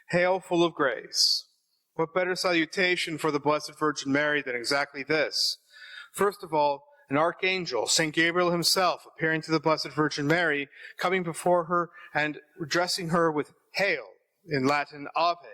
Hail, full of grace. What better salutation for the Blessed Virgin Mary than exactly this? First of all, an archangel, St. Gabriel himself, appearing to the Blessed Virgin Mary, coming before her and addressing her with hail, in Latin ave,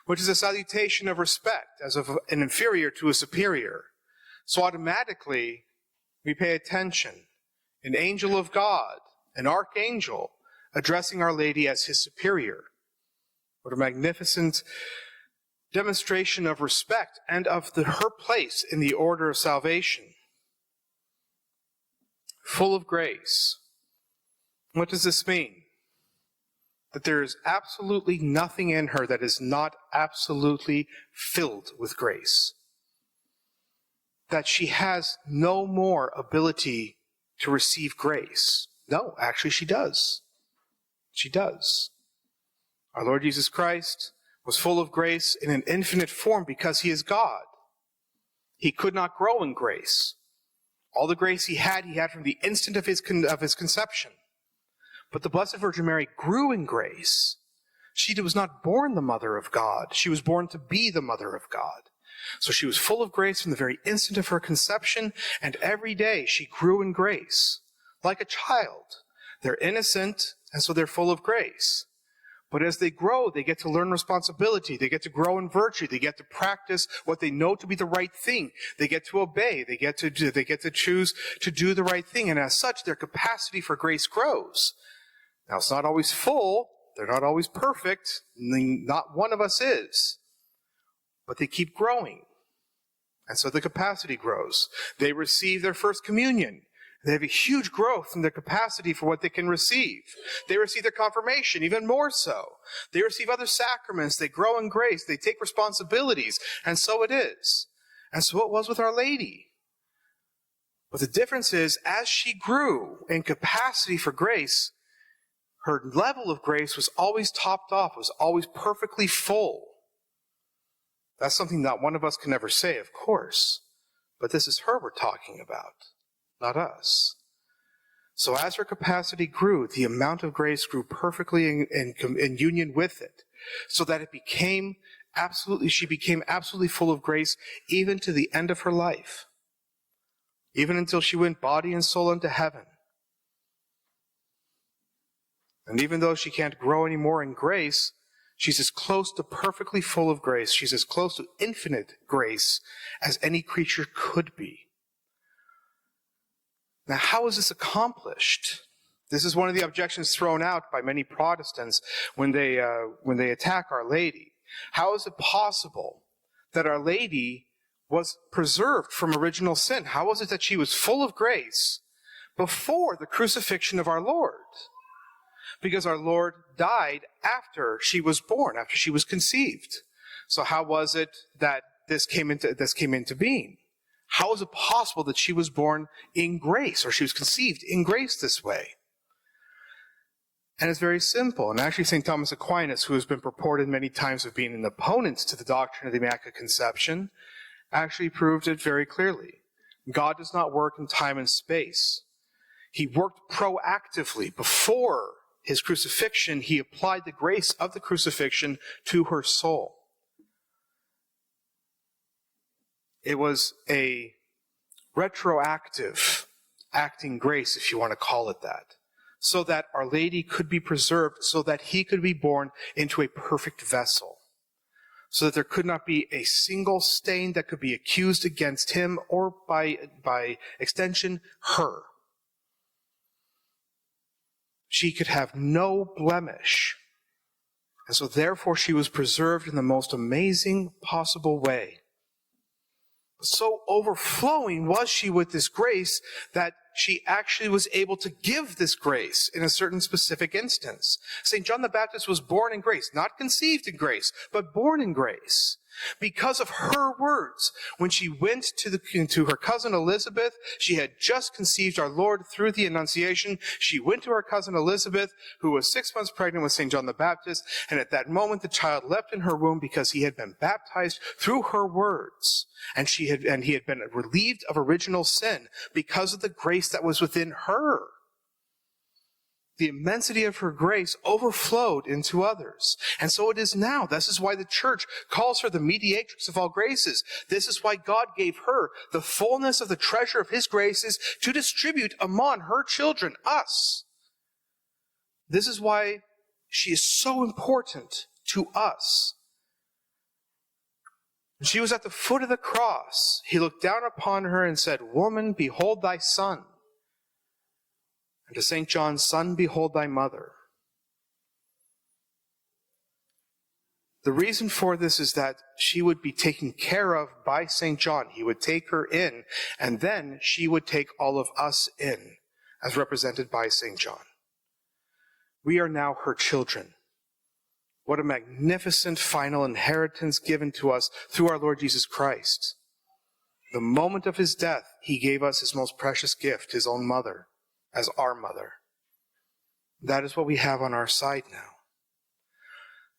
which is a salutation of respect, as of an inferior to a superior. So automatically, we pay attention. An angel of God, an archangel, addressing Our Lady as his superior. What a magnificent demonstration of respect and of her place in the order of salvation. Full of grace. What does this mean? That there is absolutely nothing in her that is not absolutely filled with grace. That she has no more ability to receive grace. No, actually she does. She does. Our Lord Jesus Christ was full of grace in an infinite form because he is God. He could not grow in grace. All the grace he had from the instant of his conception. But the Blessed Virgin Mary grew in grace. She was not born the mother of God. She was born to be the mother of God. So she was full of grace from the very instant of her conception, and every day she grew in grace. Like a child. They're innocent, and so they're full of grace. But as they grow, they get to learn responsibility. They get to grow in virtue. They get to practice what they know to be the right thing. They get to obey. They get to choose to do the right thing. And as such, their capacity for grace grows. Now, it's not always full. They're not always perfect. Not one of us is. But they keep growing. And so the capacity grows. They receive their first communion. They have a huge growth in their capacity for what they can receive. They receive their confirmation, even more so. They receive other sacraments. They grow in grace. They take responsibilities. And so it is. And so it was with Our Lady. But the difference is, as she grew in capacity for grace, her level of grace was always topped off, was always perfectly full. That's something not one of us can ever say, of course. But this is her we're talking about, not us. So as her capacity grew, the amount of grace grew perfectly in union with it, so that she became absolutely full of grace even to the end of her life, even until she went body and soul into heaven. And even though she can't grow anymore in grace, she's as close to perfectly full of grace. She's as close to infinite grace as any creature could be. Now, how is this accomplished? This is one of the objections thrown out by many Protestants when they attack Our Lady. How is it possible that Our Lady was preserved from original sin? How was it that she was full of grace before the crucifixion of our Lord? Because our Lord died after she was born, after she was conceived. So how was it that this came into being? How is it possible that she was born in grace, or she was conceived in grace this way? And it's very simple. And actually St. Thomas Aquinas, who has been purported many times of being an opponent to the doctrine of the Immaculate Conception, actually proved it very clearly. God does not work in time and space. He worked proactively. Before his crucifixion, he applied the grace of the crucifixion to her soul. It was a retroactive acting grace, if you want to call it that, so that Our Lady could be preserved, so that he could be born into a perfect vessel, so that there could not be a single stain that could be accused against him, or by extension, her. She could have no blemish. And so therefore she was preserved in the most amazing possible way. So overflowing was she with this grace that she actually was able to give this grace in a certain specific instance. St. John the Baptist was born in grace, not conceived in grace, but born in grace. Because of her words, when she went to her cousin Elizabeth, she had just conceived our Lord through the Annunciation. She went to her cousin Elizabeth, who was 6 months pregnant with St. John the Baptist, and at that moment the child leapt in her womb because he had been baptized through her words. And he had been relieved of original sin because of the grace that was within her. the immensity of her grace overflowed into others. And so it is now. This is why the church calls her the mediatrix of all graces. This is why God gave her the fullness of the treasure of his graces to distribute among her children, us. This is why she is so important to us. When she was at the foot of the cross, he looked down upon her and said, "Woman, behold thy son." And to St. John, "Son, behold thy mother." The reason for this is that she would be taken care of by St. John. He would take her in, and then she would take all of us in, as represented by St. John. We are now her children. What a magnificent final inheritance given to us through our Lord Jesus Christ. The moment of his death, he gave us his most precious gift, his own mother, as our mother. That is what we have on our side now.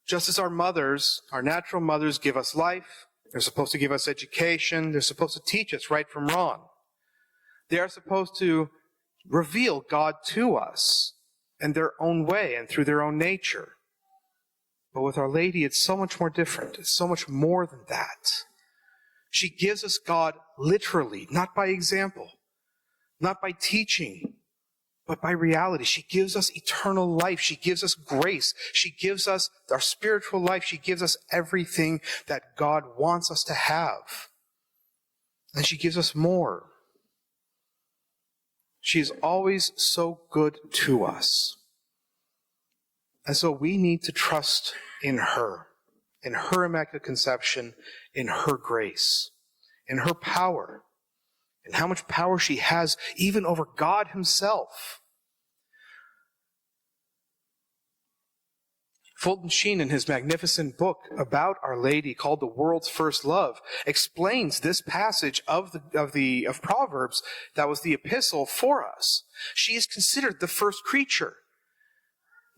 Just as our mothers, our natural mothers, give us life, they're supposed to give us education, they're supposed to teach us right from wrong. They are supposed to reveal God to us in their own way and through their own nature. But with Our Lady, it's so much more different. It's so much more than that. She gives us God literally, not by example, not by teaching, but by reality. She gives us eternal life. She gives us grace. She gives us our spiritual life. She gives us everything that God wants us to have. And she gives us more. She is always so good to us. And so we need to trust in her Immaculate Conception, in her grace, in her power, and how much power she has even over God himself. Fulton Sheen, in his magnificent book about Our Lady called The World's First Love, explains this passage of Proverbs that was the epistle for us. She is considered the first creature.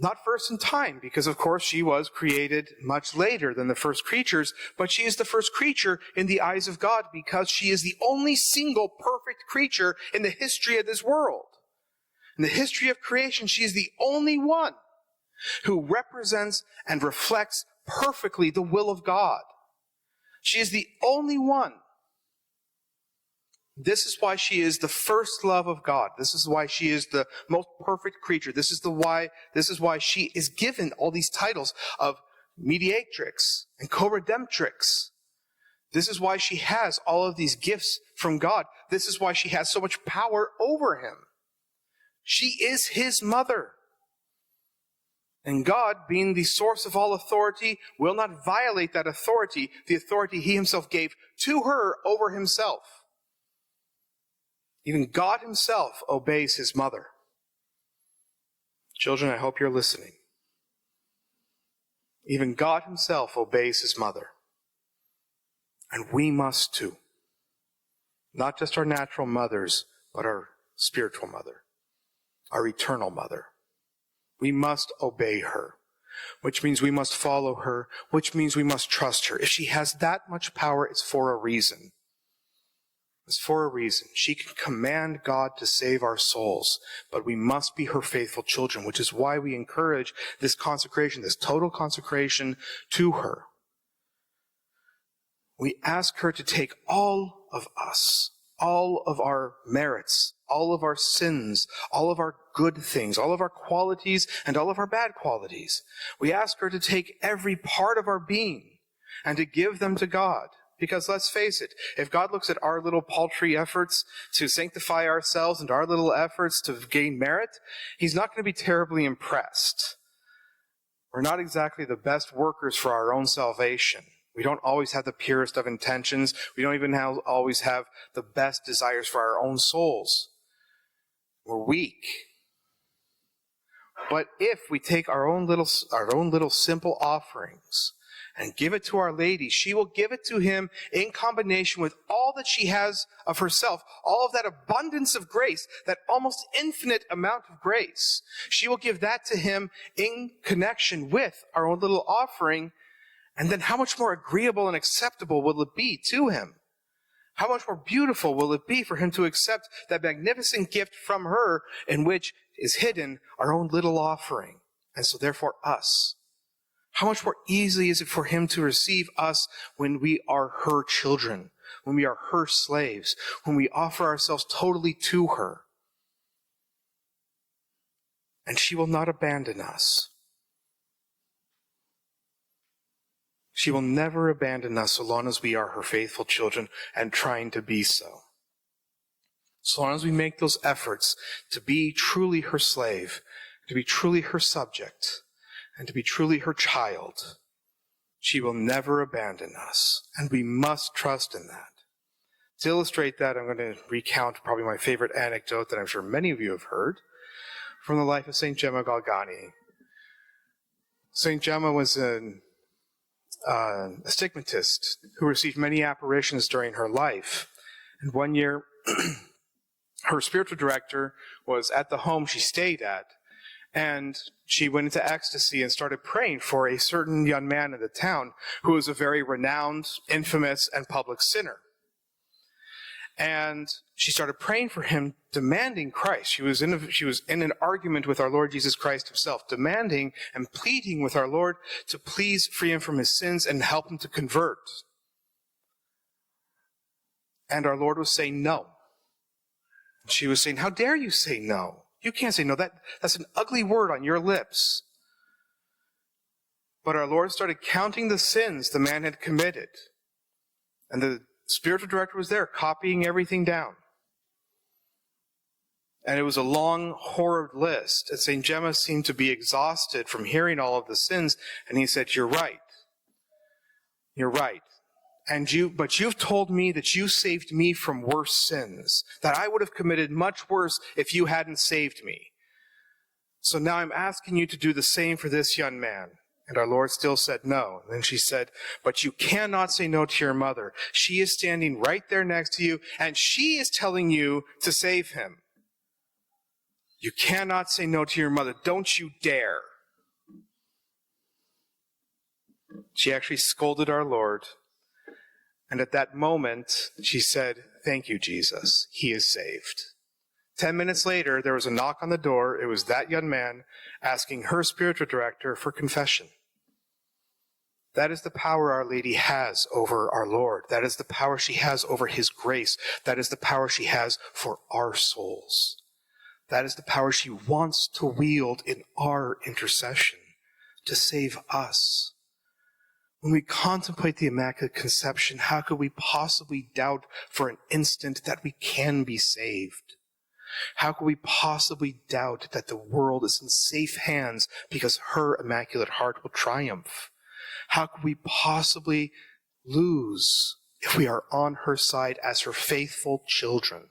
Not first in time, because of course she was created much later than the first creatures, but she is the first creature in the eyes of God because she is the only single perfect creature in the history of this world. In the history of creation, she is the only one who represents and reflects perfectly the will of God. She is the only one. This is why she is the first love of God. This is why she is the most perfect creature. This is why she is given all these titles of mediatrix and co-redemptrix. This is why she has all of these gifts from God. This is why she has so much power over him. She is his mother. And God, being the source of all authority, will not violate that authority, the authority he himself gave to her over himself. Even God himself obeys his mother. Children, I hope you're listening. Even God himself obeys his mother. And we must too. Not just our natural mothers, but our spiritual mother, our eternal mother. We must obey her, which means we must follow her, which means we must trust her. If she has that much power, it's for a reason. It's for a reason. She can command God to save our souls, but we must be her faithful children, which is why we encourage this consecration, this total consecration to her. We ask her to take all of us, all of our merits, all of our sins, all of our good things, all of our qualities, and all of our bad qualities. We ask her to take every part of our being and to give them to God. Because let's face it, if God looks at our little paltry efforts to sanctify ourselves and our little efforts to gain merit, he's not going to be terribly impressed. We're not exactly the best workers for our own salvation. We don't always have the purest of intentions. We don't even always have the best desires for our own souls. We're weak. But if we take our own little simple offerings and give it to Our Lady, she will give it to him in combination with all that she has of herself, all of that abundance of grace, that almost infinite amount of grace. She will give that to him in connection with our own little offering. And then how much more agreeable and acceptable will it be to him? How much more beautiful will it be for him to accept that magnificent gift from her in which is hidden our own little offering, and so therefore us. How much more easily is it for him to receive us when we are her children, when we are her slaves, when we offer ourselves totally to her. And she will not abandon us. She will never abandon us so long as we are her faithful children and trying to be so. So long as we make those efforts to be truly her slave, to be truly her subject, and to be truly her child, she will never abandon us. And we must trust in that. To illustrate that, I'm going to recount probably my favorite anecdote that I'm sure many of you have heard from the life of St. Gemma Galgani. St. Gemma was a stigmatist who received many apparitions during her life. And one year, her spiritual director was at the home she stayed at, and she went into ecstasy and started praying for a certain young man in the town who was a very renowned, infamous, and public sinner. And she started praying for him, demanding Christ. She was in an argument with our Lord Jesus Christ himself, demanding and pleading with our Lord to please free him from his sins and help him to convert. And our Lord was saying no. She was saying, how dare you say no? You can't say no. That's an ugly word on your lips. But our Lord started counting the sins the man had committed. And the spiritual director was there, copying everything down. And it was a long, horrid list. And St. Gemma seemed to be exhausted from hearing all of the sins. And he said, you're right. You're right. But you've told me that you saved me from worse sins, that I would have committed much worse if you hadn't saved me. So now I'm asking you to do the same for this young man. And our Lord still said no. And then she said, but you cannot say no to your mother. She is standing right there next to you, and she is telling you to save him. You cannot say no to your mother. Don't you dare. She actually scolded our Lord. And at that moment, she said, thank you, Jesus. He is saved. 10 minutes later, there was a knock on the door. It was that young man asking her spiritual director for confession. That is the power Our Lady has over our Lord. That is the power she has over his grace. That is the power she has for our souls. That is the power she wants to wield in our intercession to save us. When we contemplate the Immaculate Conception, how could we possibly doubt for an instant that we can be saved? How could we possibly doubt that the world is in safe hands because her Immaculate Heart will triumph? How could we possibly lose if we are on her side as her faithful children?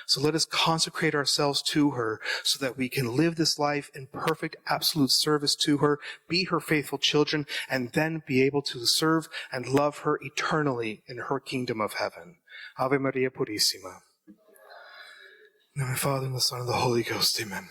So let us consecrate ourselves to her so that we can live this life in perfect, absolute service to her, be her faithful children, and then be able to serve and love her eternally in her kingdom of heaven. Ave Maria Purissima. In the name of the Father, and the Son, and the Holy Ghost. Amen.